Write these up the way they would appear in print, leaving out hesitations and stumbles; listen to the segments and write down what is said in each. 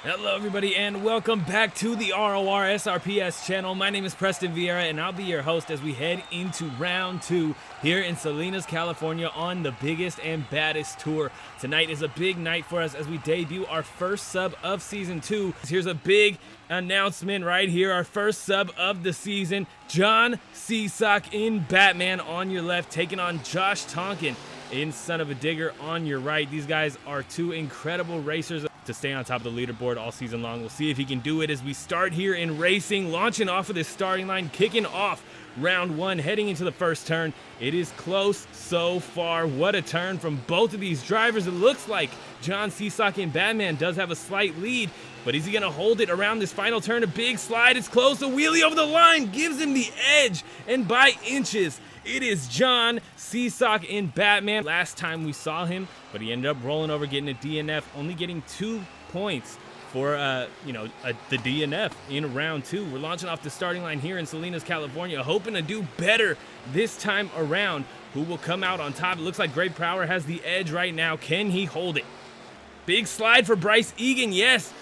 Hello everybody and welcome back to the RORSRPS channel. My name is Preston Vieira and I'll be your host as we head into round 2 here in Salinas, California on the biggest and baddest tour. Tonight is a big night for us as we debut our first sub of season 2. Here's a big announcement right here, our first sub of the season. John Seasock in Batman on your left, taking on Josh Tonkin in Son of a Digger on your right. These guys are two incredible racers to stay on top of the leaderboard all season long. We'll see if he can do it as we start here in racing, launching off of this starting line, kicking off round 1, heading into the first turn. It is close so far. What a turn from both of these drivers. It looks like John Seasock in Batman does have a slight lead, but is he going to hold it around this final turn? A big slide, it's close, a wheelie over the line gives him the edge, and by inches, it is John Seasock in Batman. Last time we saw him, but he ended up rolling over, getting a DNF, only getting 2 points for the DNF in round 2. We're launching off the starting line here in Salinas, California, hoping to do better this time around. Who will come out on top? It looks like Prower has the edge right now. Can he hold it? Big slide for Bryce Eagan. Yes,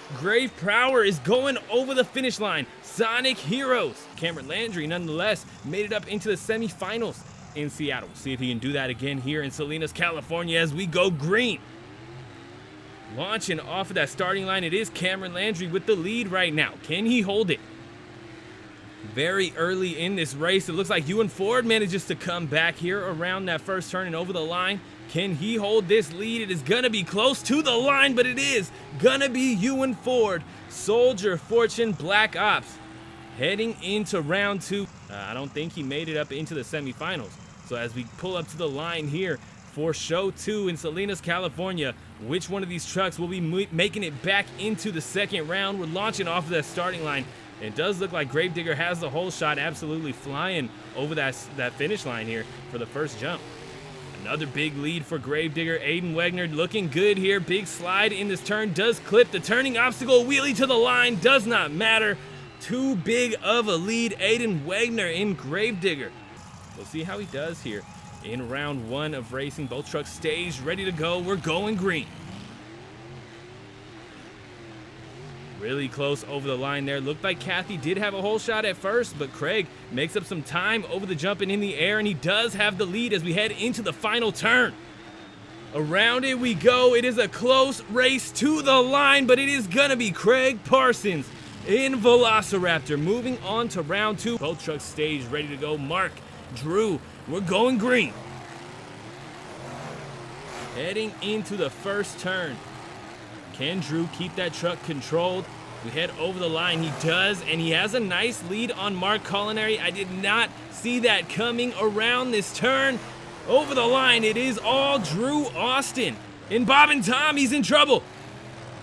Prower is going over the finish line. Sonic Heroes. Cameron Landry, nonetheless, made it up into the semifinals in Seattle. We'll see if he can do that again here in Salinas, California as we go green. Launching off of that starting line, it is Cameron Landry with the lead right now. Can he hold it? Very early in this race, it looks like Youan Ford manages to come back here around that first turn and over the line. Can he hold this lead? It is gonna be close to the line, but it is gonna be Youan Ford. Soldier Fortune Black Ops heading into round 2. I don't think he made it up into the semifinals. So as we pull up to the line here for show 2 in Salinas, California, which one of these trucks will be making it back into the second round? We're launching off of that starting line. It does look like Gravedigger has the whole shot, absolutely flying over that finish line here for the first jump. Another big lead for Gravedigger. Aiden Wegner looking good here. Big slide in this turn. Does clip the turning obstacle. Wheelie to the line. Does not matter. Too big of a lead. Aiden Wegner in Gravedigger. We'll see how he does here in round 1 of racing. Both trucks staged, ready to go. We're going green. Really close over the line there. Looked like Kathy did have a whole shot at first, but Kraig makes up some time over the jump and in the air, and he does have the lead as we head into the final turn. Around it we go. It is a close race to the line, but it is gonna be Kraig Parsons in Velociraptor. Moving on to round 2. Both trucks staged, ready to go. Mark, Drew, we're going green. Heading into the first turn. Can Drew keep that truck controlled? We head over the line. He does, and he has a nice lead on Mark Colineri. I did not see that coming around this turn. Over the line, it is all Drew Austin. And Bob and Tom, he's in trouble.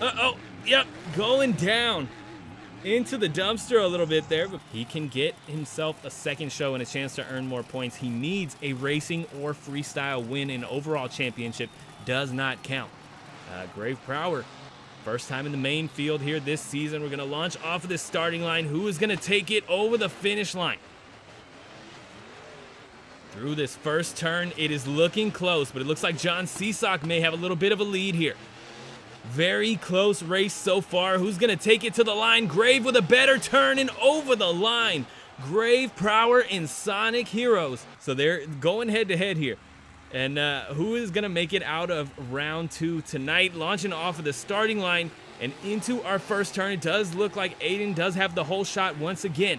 Uh-oh, yep, going down into the dumpster a little bit there. But he can get himself a second show and a chance to earn more points. He needs a racing or freestyle win. An overall championship does not count. Prower. First time in the main field here this season. We're going to launch off of this starting line. Who is going to take it over the finish line? Through this first turn, it is looking close, but it looks like John Seasock may have a little bit of a lead here. Very close race so far. Who's going to take it to the line? Grave with a better turn and over the line. Prower and Sonic Heroes. So they're going head to head here. And who is going to make it out of round 2 tonight? Launching off of the starting line and into our first turn. It does look like Aiden does have the whole shot once again.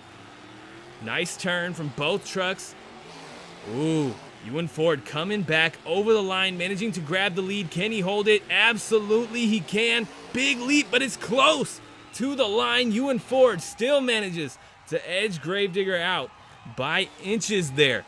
Nice turn from both trucks. Ooh, Youan Ford coming back over the line, managing to grab the lead. Can he hold it? Absolutely he can. Big leap, but it's close to the line. Youan Ford still manages to edge Gravedigger out by inches there.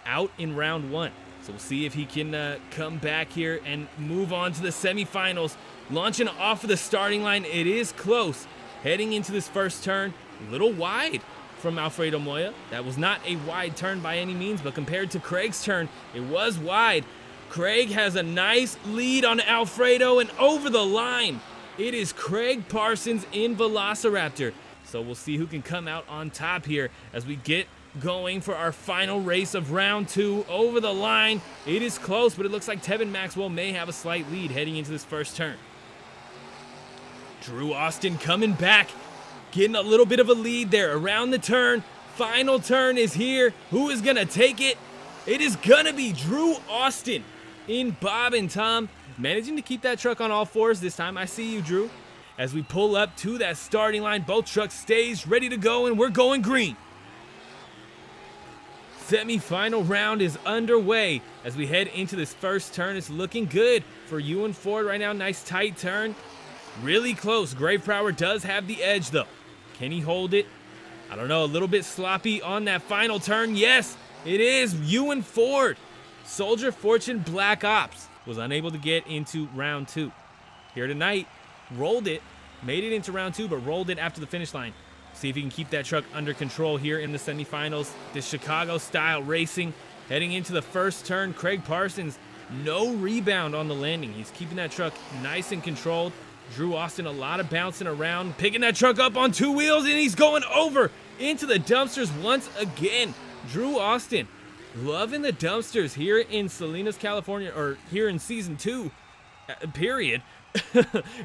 Out in round 1. So we'll see if he can come back here and move on to the semifinals. Launching off of the starting line, it is close. Heading into this first turn, a little wide from Alfredo Moya. That was not a wide turn by any means, but compared to Kraig's turn, it was wide. Kraig has a nice lead on Alfredo and over the line. It is Kraig Parsons in Velociraptor. So we'll see who can come out on top here as we get going for our final race of round 2 over the line. It is close, but it looks like Tevin Maxwell may have a slight lead heading into this first turn. Drew Austin coming back, getting a little bit of a lead there around the turn. Final turn is here. Who is going to take it? It is going to be Drew Austin in Bob and Tom, managing to keep that truck on all fours this time. I see you, Drew. As we pull up to that starting line, both trucks staged, ready to go, and we're going green. Semi-final round is underway. As we head into this first turn, it's looking good for Youan Ford right now. Nice tight turn. Really close. Prower does have the edge, though. Can he hold it? I don't know, a little bit sloppy on that final turn. Yes, it is Youan Ford. Soldier Fortune Black Ops was unable to get into round 2. Here tonight, rolled it, made it into round 2, but rolled it after the finish line. See if he can keep that truck under control here in the semifinals. This Chicago-style racing heading into the first turn. Kraig Parsons, no rebound on the landing. He's keeping that truck nice and controlled. Drew Austin, a lot of bouncing around, picking that truck up on 2 wheels, and he's going over into the dumpsters once again. Drew Austin, loving the dumpsters here in Salinas, California, or here in Season 2, period.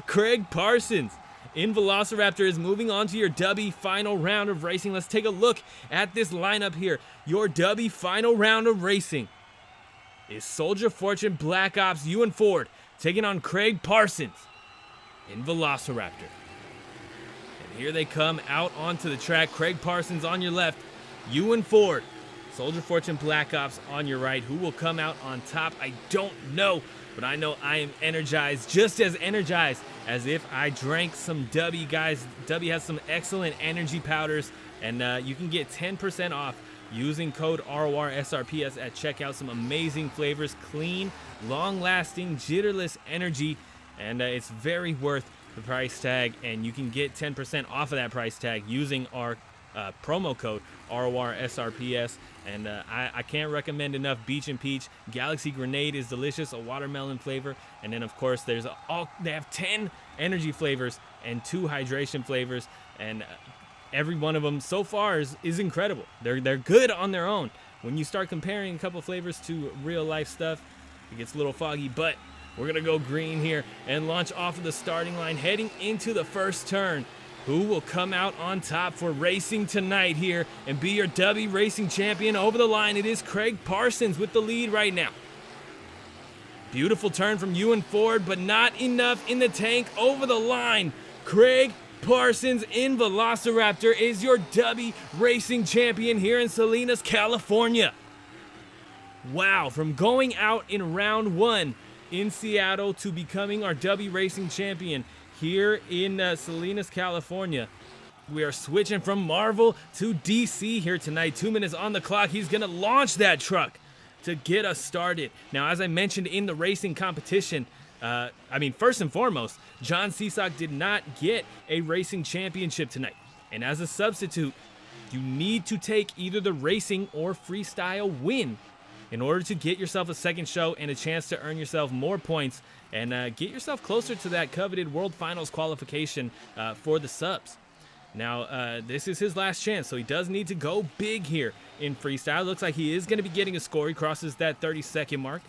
Kraig Parsons in Velociraptor is moving on to your Dubby final round of racing. Let's take a look at this lineup here. Your Dubby final round of racing is Soldier Fortune Black Ops Youan Ford taking on Kraig Parsons in Velociraptor. And here they come out onto the track. Kraig Parsons on your left, Youan Ford, Soldier Fortune Black Ops on your right. Who will come out on top? I don't know, but I know I am energized, just as energized as if I drank some Dubby, guys. Dubby has some excellent energy powders, and you can get 10% off using code RORSRPS at checkout. Some amazing flavors, clean, long-lasting, jitterless energy, and it's very worth the price tag, and you can get 10% off of that price tag using our promo code RORSRPS. And I can't recommend enough Beach and Peach. Galaxy Grenade is delicious, a watermelon flavor, and then of course they have 10 energy flavors and 2 hydration flavors, and every one of them so far is incredible. They're good on their own. When you start comparing a couple flavors to real life stuff, it gets a little foggy, but we're gonna go green here and launch off of the starting line, heading into the first turn. Who will come out on top for racing tonight here and be your Dubby racing champion? Over the line, it is Kraig Parsons with the lead right now. Beautiful turn from Youan Ford, but not enough in the tank. Over the line, Kraig Parsons in Velociraptor is your Dubby racing champion here in Salinas, California. Wow, from going out in round 1 in Seattle to becoming our Dubby racing champion here in Salinas, California. We are switching from Marvel to DC here tonight. 2 minutes on the clock. He's going to launch that truck to get us started. Now, as I mentioned in the racing competition, first and foremost, John Seasock did not get a racing championship tonight. And as a substitute, you need to take either the racing or freestyle win in order to get yourself a second show and a chance to earn yourself more points and get yourself closer to that coveted World Finals qualification for the subs. Now, this is his last chance, so he does need to go big here in freestyle. Looks like he is going to be getting a score. He crosses that 30-second mark.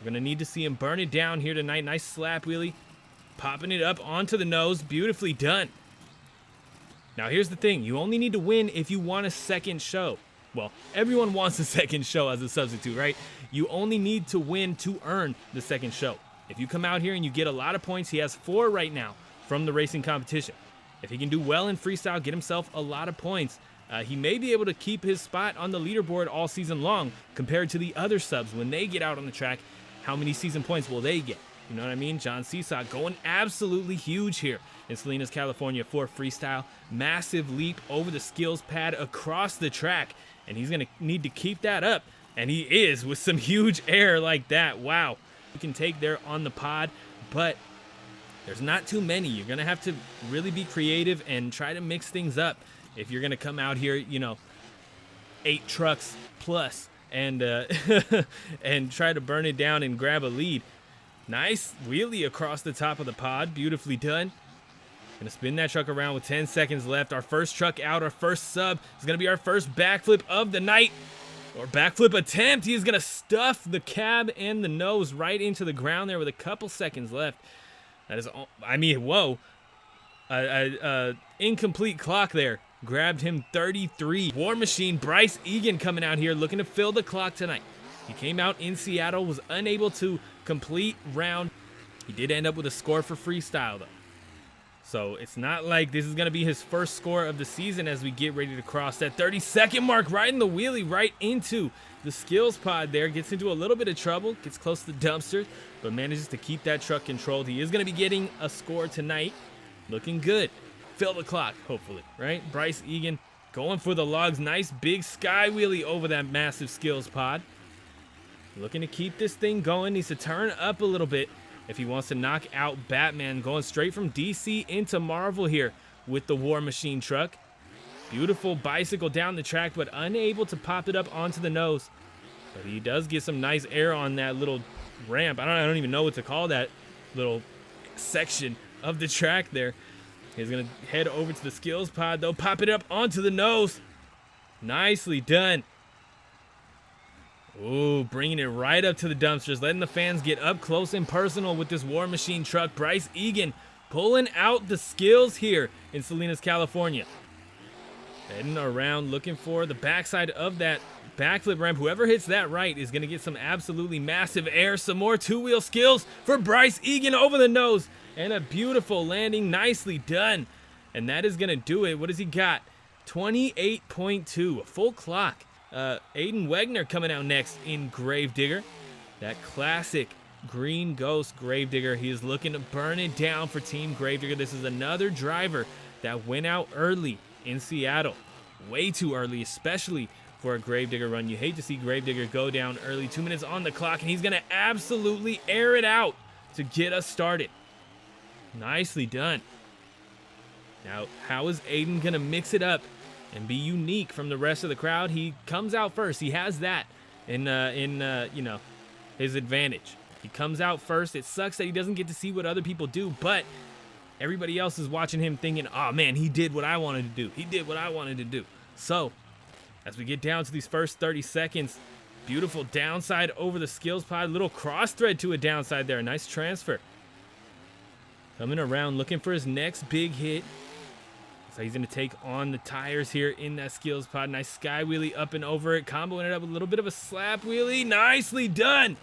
We're going to need to see him burn it down here tonight. Nice slap wheelie, popping it up onto the nose. Beautifully done. Now, here's the thing. You only need to win if you want a second show. Well, everyone wants a second show as a substitute, right? You only need to win to earn the second show. If you come out here and you get a lot of points, he has 4 right now from the racing competition. If he can do well in freestyle, get himself a lot of points, he may be able to keep his spot on the leaderboard all season long compared to the other subs. When they get out on the track, how many season points will they get? You know what I mean? John Seasock going absolutely huge here in Salinas, California for freestyle. Massive leap over the skills pad across the track, and he's going to need to keep that up, and he is with some huge air like that. Wow. You can take there on the pod, but there's not too many. You're going to have to really be creative and try to mix things up if you're going to come out here, 8 trucks plus and and try to burn it down and grab a lead. Nice wheelie across the top of the pod. Beautifully done. Going to spin that truck around with 10 seconds left. Our first truck out, our first sub is going to be our first backflip of the night. Or backflip attempt. He is going to stuff the cab and the nose right into the ground there with a couple seconds left. That is, whoa. incomplete clock there. Grabbed him 33. War Machine Bryce Eagan coming out here looking to fill the clock tonight. He came out in Seattle, was unable to complete round. He did end up with a score for Freestyle though. So it's not like this is going to be his first score of the season as we get ready to cross that 30-second mark. Right in the wheelie, right into the skills pod there. Gets into a little bit of trouble, gets close to the dumpster, but manages to keep that truck controlled. He is going to be getting a score tonight. Looking good. Fill the clock, hopefully, right? Bryce Eagan going for the logs. Nice big sky wheelie over that massive skills pod. Looking to keep this thing going. Needs to turn up a little bit if he wants to knock out Batman. Going straight from DC into Marvel here with the War Machine truck. Beautiful bicycle down the track, but unable to pop it up onto the nose. But he does get some nice air on that little ramp. I don't even know what to call that little section of the track there. He's going to head over to the skills pod, though. Pop it up onto the nose. Nicely done. Ooh, bringing it right up to the dumpsters. Letting the fans get up close and personal with this War Machine truck. Bryce Eagan pulling out the skills here in Salinas, California. Heading around looking for the backside of that backflip ramp. Whoever hits that right is going to get some absolutely massive air. Some more two-wheel skills for Bryce Eagan over the nose. And a beautiful landing. Nicely done. And that is going to do it. What has he got? 28.2. A full clock. Aiden Wegner coming out next in Gravedigger. That classic green ghost Gravedigger. He is looking to burn it down for Team Gravedigger. This is another driver that went out early in Seattle. Way too early, especially for a Gravedigger run. You hate to see Gravedigger go down early. 2 minutes on the clock, and he's going to absolutely air it out to get us started. Nicely done. Now, how is Aiden going to mix it up and be unique from the rest of the crowd? He comes out first. He has that in his advantage. He comes out first. It sucks that he doesn't get to see what other people do, but everybody else is watching him thinking, oh man, he did what I wanted to do. He did what I wanted to do. So, as we get down to these first 30 seconds, beautiful downside over the skills pod. Little cross thread to a downside there. Nice transfer. Coming around looking for his next big hit. So he's going to take on the tires here in that skills pod. Nice sky wheelie up and over it. Comboing it up with a little bit of a slap wheelie. Nicely done.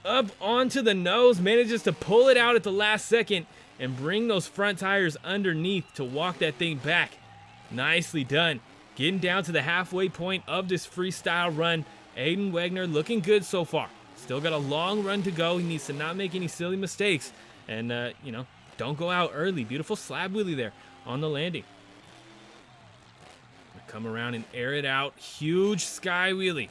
Up onto the nose. Manages to pull it out at the last second and bring those front tires underneath to walk that thing back. Nicely done. Getting down to the halfway point of this freestyle run. Aiden Wegner looking good so far. Still got a long run to go. He needs to not make any silly mistakes. And, don't go out early. Beautiful slab wheelie there on the landing. Come around and air it out. Huge sky wheelie.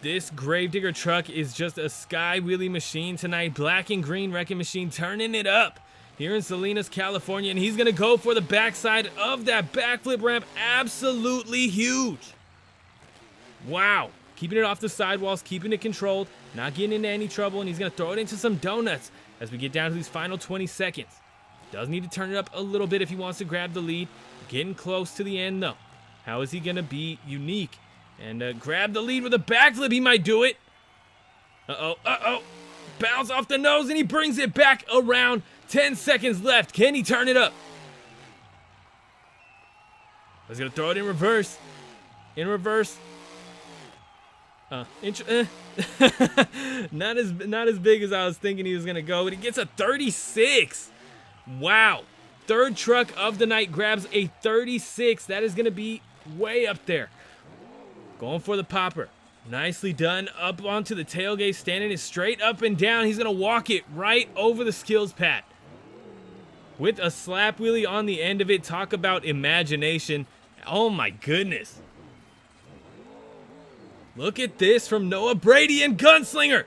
This Gravedigger truck is just a sky wheelie machine tonight. Black and green wrecking machine turning it up here in Salinas, California. And he's going to go for the backside of that backflip ramp. Absolutely huge. Wow. Keeping it off the sidewalls, keeping it controlled, not getting into any trouble. And he's going to throw it into some donuts as we get down to these final 20 seconds. Does need to turn it up a little bit if he wants to grab the lead. Getting close to the end, though. How is he going to be unique and grab the lead with a backflip? He might do it. Uh-oh. Bounce off the nose, and he brings it back around. 10 seconds left. Can he turn it up? He's going to throw it in reverse. In reverse. Not as big as I was thinking he was going to go, but he gets a 36. Wow. Third truck of the night grabs a 36. That is going to be way up there. Going for the popper. Nicely done. Up onto the tailgate, standing it straight up and down. He's going to walk it right over the skills pad. With a slap wheelie on the end of it. Talk about imagination. Oh my goodness. Look at this from Noah Brady and Gunslinger.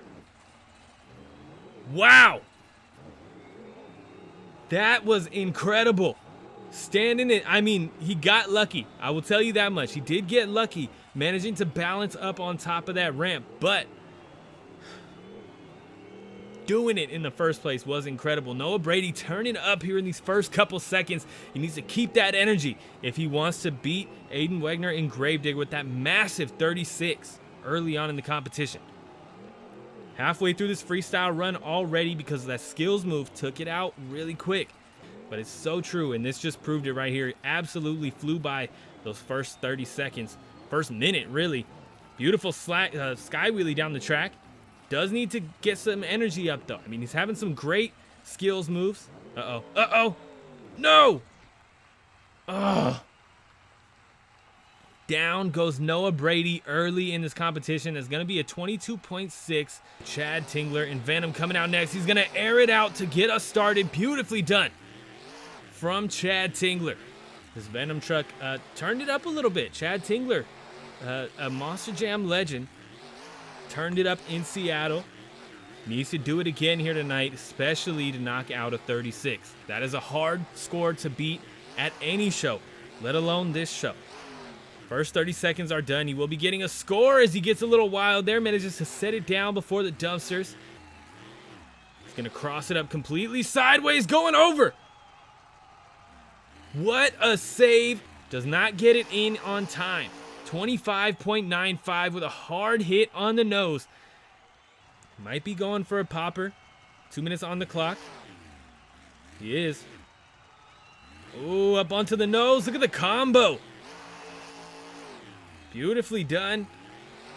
Wow. That was incredible. Standing it, I mean, he got lucky. I will tell you that much. He did get lucky managing to balance up on top of that ramp, but doing it in the first place was incredible. Noah Brady turning up here in these first couple seconds. He needs to keep that energy if he wants to beat Aiden Wegner in Gravedigger with that massive 36 early on in the competition. Halfway through this freestyle run already because of that skills move, took it out really quick. But it's so true, and this just proved it right here. Absolutely flew by those first 30 seconds. First minute, really. Beautiful sky wheelie down the track. Does need to get some energy up, though. I mean, he's having some great skills moves. Uh-oh. Uh-oh. No! Ugh. Down goes Noah Brady early in this competition. It's going to be a 22.6. Chad Tingler and Venom coming out next. He's going to air it out to get us started. Beautifully done from Chad Tingler. This Venom truck turned it up a little bit. Chad Tingler, a Monster Jam legend, turned it up in Seattle. Needs to do it again here tonight, especially to knock out a 36. That is a hard score to beat at any show, let alone this show. First 30 seconds are done. He will be getting a score as he gets a little wild there. Manages to set it down before the dumpsters. He's going to cross it up completely sideways, going over. What a save. Does not get it in on time. 25.95 with a hard hit on the nose. Might be going for a popper. 2 minutes on the clock. He is. Oh, up onto the nose. Look at the combo. Beautifully done.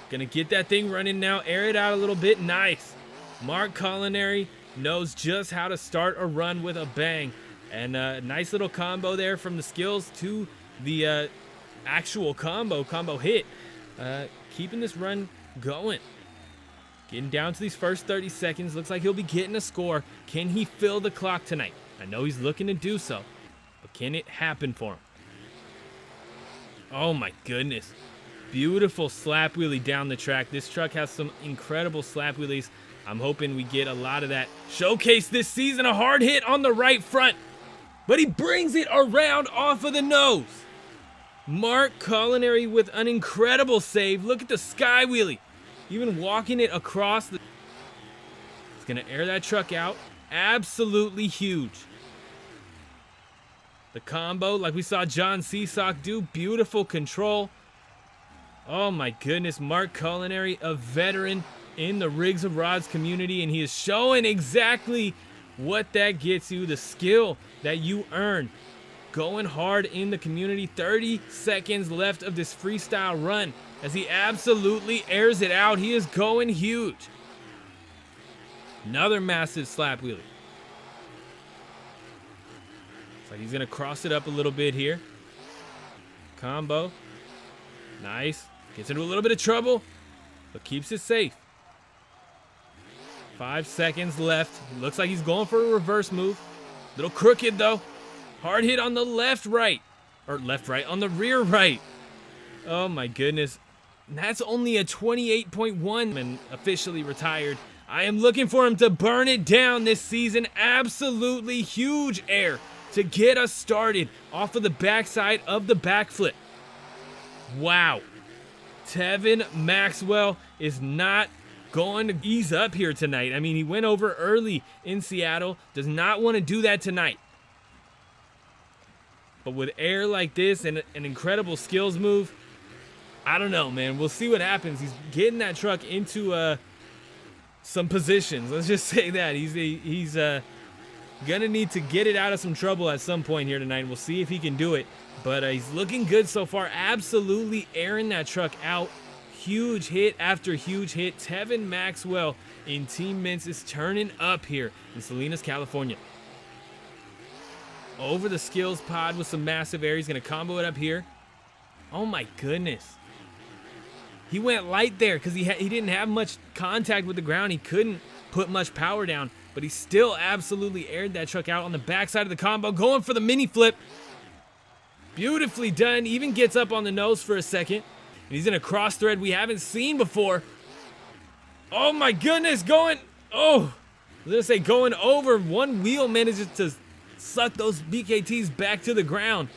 Gonna get that thing running now. Air it out a little bit. Nice. Mark Colineri knows just how to start a run with a bang. And a nice little combo there from the skills to the actual combo hit. Keeping this run going. Getting down to these first 30 seconds. Looks like he'll be getting a score. Can he fill the clock tonight? I know he's looking to do so. But can it happen for him? Oh my goodness. Beautiful slap wheelie down the track. This truck has some incredible slap wheelies. I'm hoping we get a lot of that showcase this season. A hard hit on the right front. But he brings it around off of the nose. Mark Colineri with an incredible save. Look at the sky wheelie. Even walking it across the... He's going to air that truck out. Absolutely huge. The combo, like we saw John Seasock do. Beautiful control. Oh my goodness. Mark Colineri, a veteran in the Rigs of Rods community. And he is showing exactly what that gets you. The skill that you earn. Going hard in the community. 30 seconds left of this freestyle run. As he absolutely airs it out. He is going huge. Another massive slap wheelie. So he's going to cross it up a little bit here. Combo. Nice. Gets into a little bit of trouble, but keeps it safe. 5 seconds left. Looks like he's going for a reverse move. Little crooked though. Hard hit on the left right. Or left right, on the rear right. Oh my goodness. That's only a 28.1 and officially retired. I am looking for him to burn it down this season. Absolutely huge air to get us started off of the backside of the backflip. Wow. Tevin Maxwell is not going to ease up here tonight. I mean, he went over early in Seattle. Does not want to do that tonight. But with air like this and an incredible skills move, I don't know, man. We'll see what happens. He's getting that truck into some positions. Let's just say that. He's going to need to get it out of some trouble at some point here tonight. We'll see if he can do it. But he's looking good so far. Absolutely airing that truck out. Huge hit after huge hit. Tevin Maxwell in Team Meents is turning up here in Salinas, California. Over the skills pod with some massive air. He's going to combo it up here. Oh my goodness. He went light there because he didn't have much contact with the ground. He couldn't put much power down. But he still absolutely aired that truck out on the backside of the combo. Going for the mini flip. Beautifully done. Even gets up on the nose for a second. And he's in a cross thread we haven't seen before. Oh my goodness. Going over. One wheel manages to suck those BKTs back to the ground.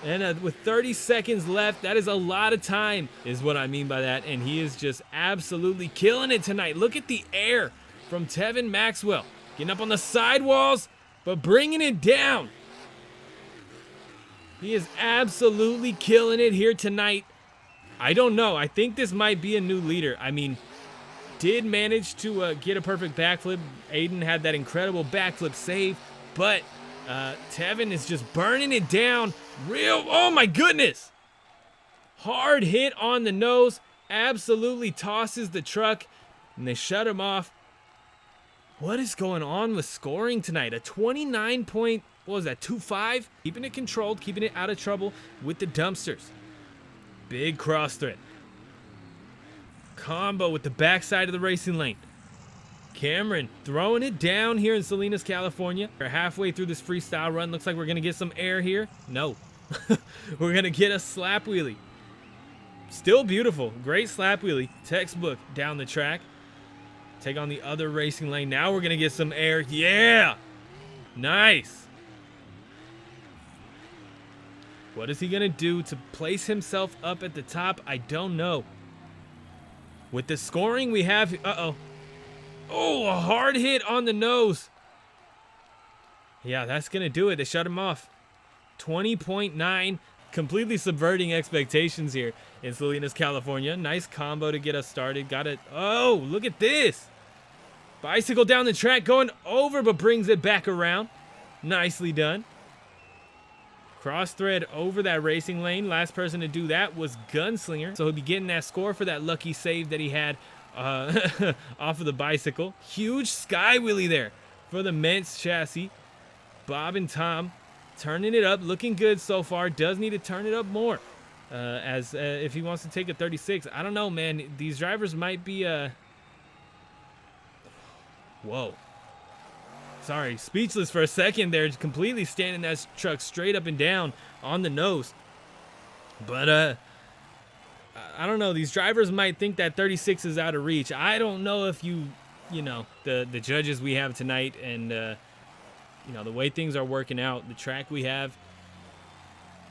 And with 30 seconds left, that is a lot of time, is what I mean by that. And he is just absolutely killing it tonight. Look at the air from Tevin Maxwell. Getting up on the sidewalls, but bringing it down. He is absolutely killing it here tonight. I don't know. I think this might be a new leader. I mean, did manage to get a perfect backflip. Aiden had that incredible backflip save, but Tevin is just burning it down. Oh my goodness. Hard hit on the nose. Absolutely tosses the truck. And they shut him off. What is going on with scoring tonight? A 29 point, what was that, 2.5? Keeping it controlled, keeping it out of trouble with the dumpsters. Big cross thread. Combo with the backside of the racing lane. Cameron throwing it down here in Salinas, California. We're halfway through this freestyle run. Looks like we're going to get some air here. No. We're going to get a slap wheelie. Still beautiful. Great slap wheelie. Textbook down the track. Take on the other racing lane. Now we're going to get some air. Yeah. Nice. What is he going to do to place himself up at the top? I don't know. With the scoring we have... Uh-oh. Oh, a hard hit on the nose. Yeah, that's going to do it. They shut him off. 20.9. Completely subverting expectations here in Salinas, California. Nice combo to get us started. Got it. Oh, look at this. Bicycle down the track, going over, but brings it back around. Nicely done. Cross thread over that racing lane. Last person to do that was Gunslinger. So he'll be getting that score for that lucky save that he had off of the bicycle. Huge sky wheelie there for the Meents chassis. Bob and Tom turning it up, looking good so far. Does need to turn it up more if he wants to take a 36. I don't know, man. These drivers might be whoa. Sorry, speechless for a second there. Completely standing that truck straight up and down on the nose. But I don't know. These drivers might think that 36 is out of reach. I don't know if you know, the judges we have tonight and, you know, the way things are working out, the track we have.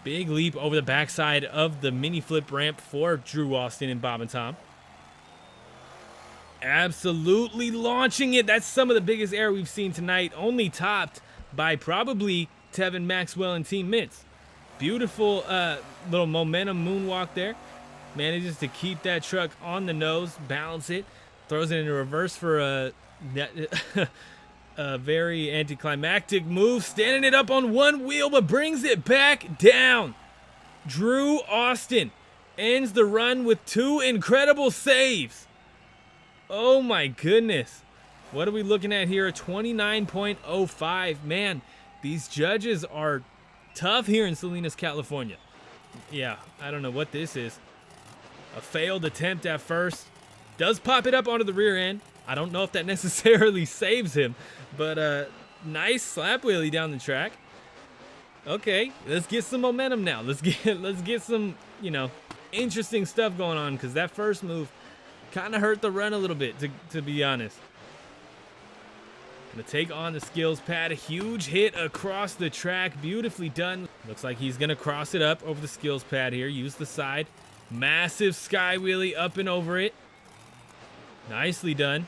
Big leap over the backside of the mini flip ramp for Drew Austin and Bob and Tom. Absolutely launching it. That's some of the biggest air we've seen tonight. Only topped by probably Tevin Maxwell and Team Meents. Beautiful little momentum moonwalk there. Manages to keep that truck on the nose, balance it, throws it into reverse for a very anticlimactic move. Standing it up on one wheel, but brings it back down. Drew Austin ends the run with 2 incredible saves. Oh my goodness. What are we looking at here? A 29.05. Man, these judges are tough here in Salinas, California. Yeah, I don't know what this is. A failed attempt at first. Does pop it up onto the rear end. I don't know if that necessarily saves him, but nice slap wheelie down the track. Okay, let's get some momentum now. Let's get some, you know, interesting stuff going on, because that first move kind of hurt the run a little bit, to be honest. Gonna take on the skills pad. A huge hit across the track. Beautifully done. Looks like he's gonna cross it up over the skills pad here. Use the side. Massive sky wheelie up and over it. Nicely done.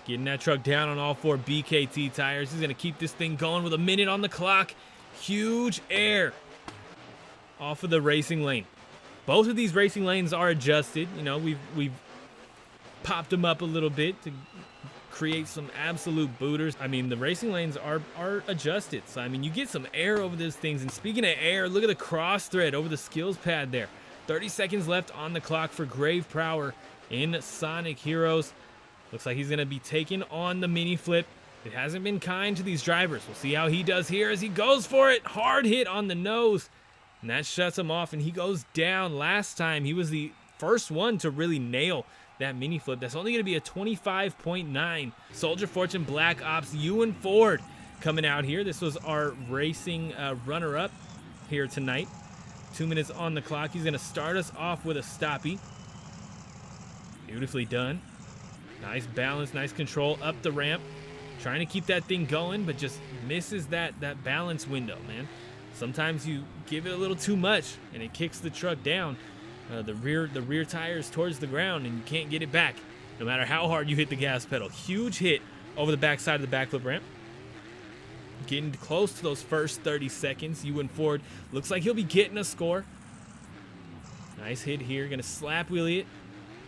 Getting that truck down on all 4 BKT tires. He's gonna keep this thing going with a minute on the clock. Huge air off of the racing lane. Both of these racing lanes are adjusted. You know, we've popped them up a little bit to create some absolute booters. I mean, the racing lanes are adjusted. So, I mean, you get some air over these things. And speaking of air, look at the cross thread over the skills pad there. 30 seconds left on the clock for Grave Prower in Sonic Heroes. Looks like he's going to be taking on the mini flip. It hasn't been kind to these drivers. We'll see how he does here as he goes for it. Hard hit on the nose. And that shuts him off, and he goes down. Last time, he was the first one to really nail that mini flip. That's only going to be a 25.9. Soldier Fortune Black Ops Youan Ford coming out here. This was our racing runner-up here tonight. 2 minutes on the clock. He's going to start us off with a stoppie. Beautifully done. Nice balance, nice control up the ramp. Trying to keep that thing going, but just misses that balance window, man. Sometimes you give it a little too much, and it kicks the truck down. The rear tires towards the ground, and you can't get it back, no matter how hard you hit the gas pedal. Huge hit over the backside of the backflip ramp. Getting close to those first 30 seconds. Youan Ford looks like he'll be getting a score. Nice hit here. Going to slap wheelie it.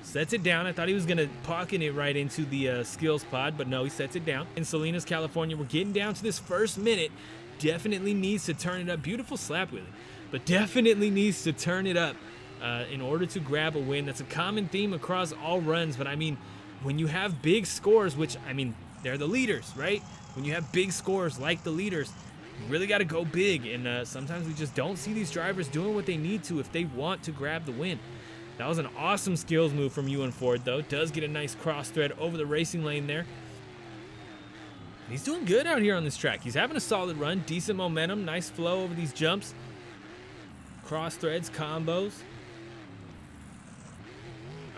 Sets it down. I thought he was going to pocket it right into the skills pod, but no, he sets it down. In Salinas, California, we're getting down to this first minute, definitely needs to turn it up. Beautiful slap wheelie, but definitely needs to turn it up in order to grab a win. That's a common theme across all runs, but I mean, when you have big scores, which, I mean, they're the leaders, right? When you have big scores like the leaders, you really got to go big, and sometimes we just don't see these drivers doing what they need to if they want to grab the win. That was an awesome skills move from Youan Ford, though. Does get a nice cross thread over the racing lane there. He's doing good out here on this track. He's having a solid run, decent momentum, nice flow over these jumps. Cross threads, combos.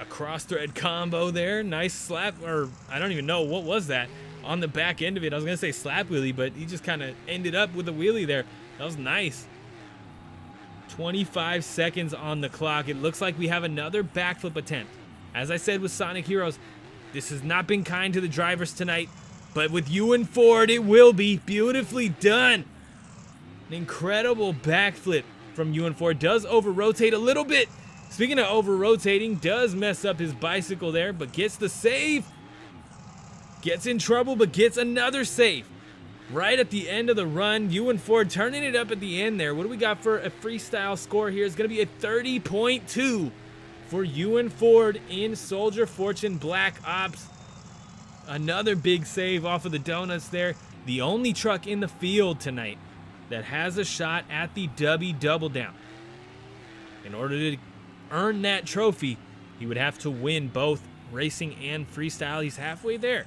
A cross thread combo there. Nice slap, or I don't even know, what was that? On the back end of it, I was going to say slap wheelie, but he just kind of ended up with a wheelie there. That was nice. 25 seconds on the clock. It looks like we have another backflip attempt. As I said with Sonic Heroes, this has not been kind to the drivers tonight, but with Youan Ford, it will be. Beautifully done. An incredible backflip from Youan Ford. Does over-rotate a little bit. Speaking of over-rotating, does mess up his bicycle there, but gets the save. Gets in trouble, but gets another save. Right at the end of the run, Youan Ford turning it up at the end there. What do we got for a freestyle score here? It's going to be a 30.2 for Youan Ford in Soldier Fortune Black Ops. Another big save off of the donuts there. The only truck in the field tonight that has a shot at the Dubby Double Down. In order to earn that trophy, he would have to win both racing and freestyle. He's halfway there.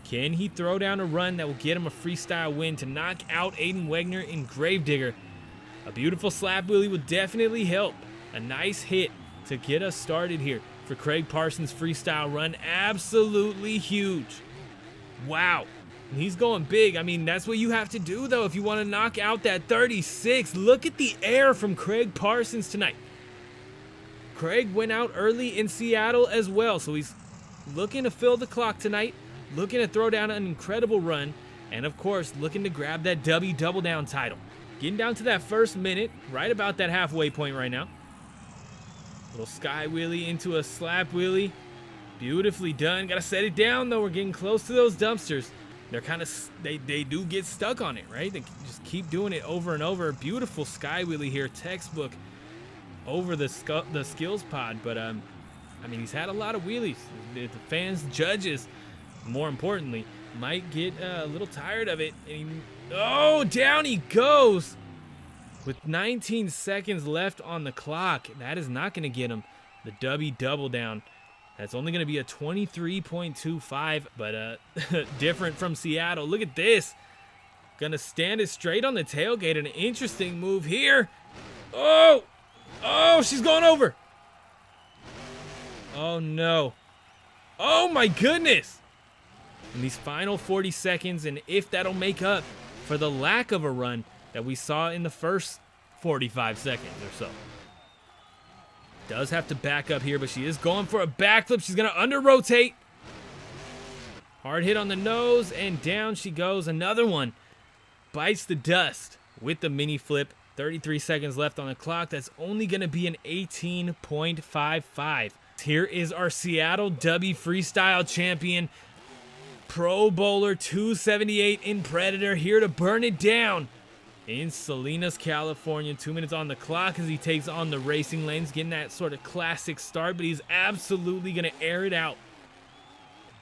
Can he throw down a run that will get him a freestyle win to knock out Aiden Wegner in Gravedigger? A beautiful slap wheelie will definitely help. A nice hit to get us started here for Kraig Parsons' freestyle run. Absolutely huge. Wow. And he's going big. I mean, that's what you have to do, though, if you want to knock out that 36. Look at the air from Kraig Parsons tonight. Kraig went out early in Seattle as well, so he's looking to fill the clock tonight. Looking to throw down an incredible run, and of course, looking to grab that Dubby Double Down title. Getting down to that first minute, right about that halfway point right now. Little sky wheelie into a slap wheelie. Beautifully done. Gotta set it down though. We're getting close to those dumpsters. They're kind of, they do get stuck on it, right? They just keep doing it over and over. Beautiful sky wheelie here, textbook over the skills pod. But I mean, he's had a lot of wheelies. The fans, judges, more importantly, might get a little tired of it. And oh, down he goes. With 19 seconds left on the clock, that is not going to get him the Dubby Double Down. That's only going to be a 23.25, but different from Seattle. Look at this. Going to stand it straight on the tailgate. An interesting move here. Oh, she's going over. Oh, no. Oh, my goodness. In these final 40 seconds, and if that'll make up for the lack of a run that we saw in the first 45 seconds or so. Does have to back up here, but she is going for a backflip. She's going to under-rotate. Hard hit on the nose, and down she goes. Another one. Bites the dust with the mini flip. 33 seconds left on the clock. That's only going to be an 18.55. Here is our Seattle Dubby Freestyle champion, Pro Bowler 278 in Predator, here to burn it down in Salinas, California. 2 minutes on the clock as he takes on the racing lanes, getting that sort of classic start, but he's absolutely going to air it out.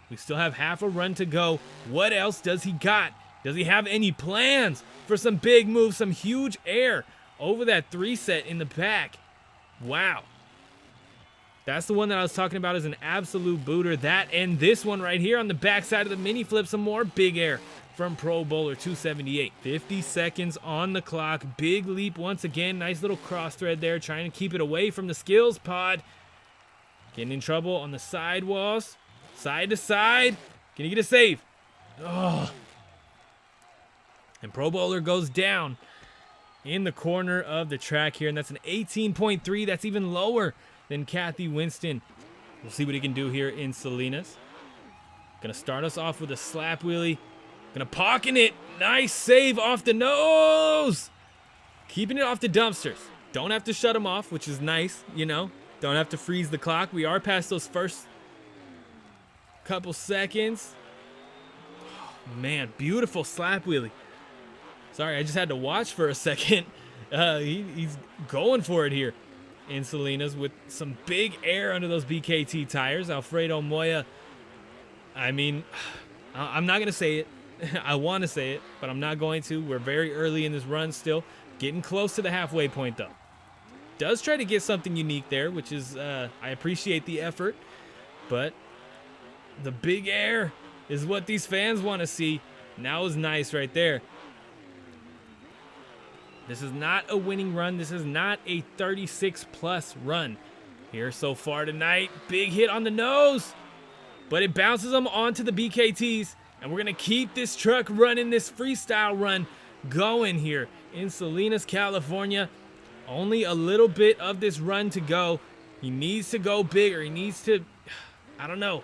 We still have half a run to go. What else does he got? Does he have any plans for some big moves, some huge air over that 3-set in the back? Wow. That's the one that I was talking about as an absolute booter. That and this one right here on the backside of the mini flip. Some more big air from Pro Bowler 278. 50 seconds on the clock. Big leap once again. Nice little cross thread there. Trying to keep it away from the skills pod. Getting in trouble on the side walls. Side to side. Can he get a save? Oh. And Pro Bowler goes down in the corner of the track here. And that's an 18.3. That's even lower than Kathy Winston. We'll see what he can do here in Salinas. Gonna start us off with a slap wheelie. Gonna pocket it. Nice save off the nose. Keeping it off the dumpsters. Don't have to shut them off, which is nice, you know. Don't have to freeze the clock. We are past those first couple seconds. Man, beautiful slap wheelie. Sorry, I just had to watch for a second. He's going for it here in Salinas with some big air under those BKT tires. Alfredo Moya, I mean, I'm not going to say it. I want to say it, but I'm not going to. We're very early in this run still. Getting close to the halfway point, though. Does try to get something unique there, which is, I appreciate the effort. But the big air is what these fans want to see. And that was nice right there. This is not a winning run. This is not a 36-plus run here so far tonight. Big hit on the nose, but it bounces them onto the BKTs, and we're going to keep this truck running, this freestyle run going here in Salinas, California. Only a little bit of this run to go. He needs to go bigger. He needs to, I don't know,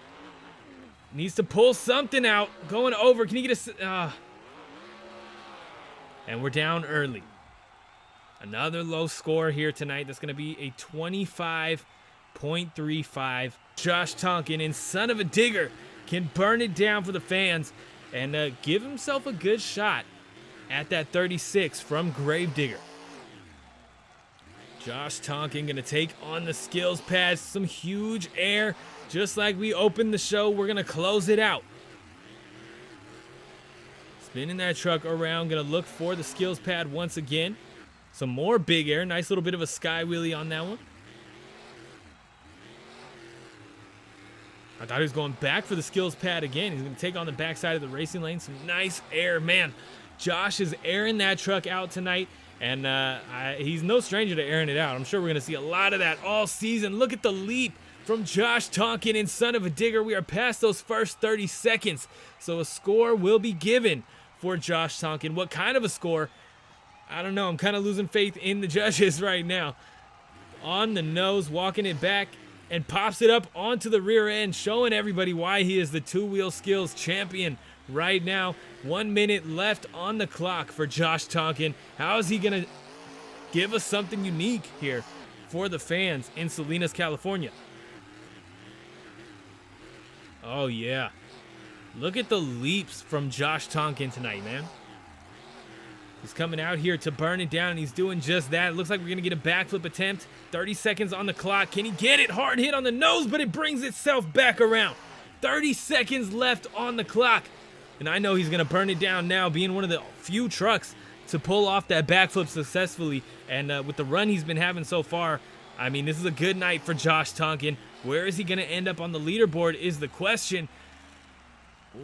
needs to pull something out. Going over. Can he get a... And we're down early. Another low score here tonight. That's going to be a 25.35. Josh Tonkin, and son of a digger, can burn it down for the fans and give himself a good shot at that 36 from Gravedigger. Josh Tonkin going to take on the skills pads. Some huge air. Just like we opened the show, we're going to close it out. Spinning that truck around. Going to look for the skills pad once again. Some more big air. Nice little bit of a sky wheelie on that one. I thought he was going back for the skills pad again. He's going to take on the backside of the racing lane. Some nice air. Man, Josh is airing that truck out tonight. And he's no stranger to airing it out. I'm sure we're going to see a lot of that all season. Look at the leap from Josh Tonkin and son of a digger. We are past those first 30 seconds. So a score will be given for Josh Tonkin. What kind of a score? I don't know. I'm kind of losing faith in the judges right now. On the nose, walking it back, and pops it up onto the rear end, showing everybody why he is the two-wheel skills champion right now. 1 minute left on the clock for Josh Tonkin. How is he going to give us something unique here for the fans in Salinas, California? Oh, yeah. Look at the leaps from Josh Tonkin tonight, man. He's coming out here to burn it down, and he's doing just that. It looks like we're going to get a backflip attempt. 30 seconds on the clock. Can he get it? Hard hit on the nose, but it brings itself back around. 30 seconds left on the clock. And I know he's going to burn it down now, being one of the few trucks to pull off that backflip successfully. And with the run he's been having so far, I mean, this is a good night for Josh Tonkin. Where is he going to end up on the leaderboard is the question.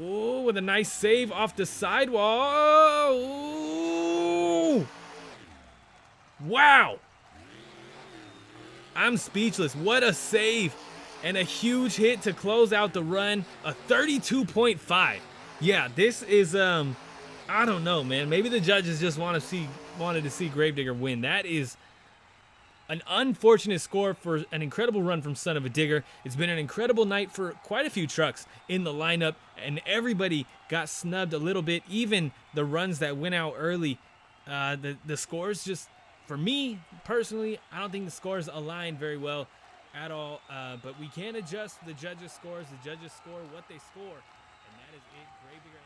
Ooh, with a nice save off the sidewall. Ooh. Wow. I'm speechless. What a save. And a huge hit to close out the run. A 32.5. Yeah, this is, I don't know, man. Maybe the judges just wanted to see Gravedigger win. That is an unfortunate score for an incredible run from Son of a Digger. It's been an incredible night for quite a few trucks in the lineup, and everybody got snubbed a little bit. Even the runs that went out early, the scores just, for me personally, I don't think the scores align very well at all. But we can adjust the judges' scores. The judges score what they score, and that is it. Gravedigger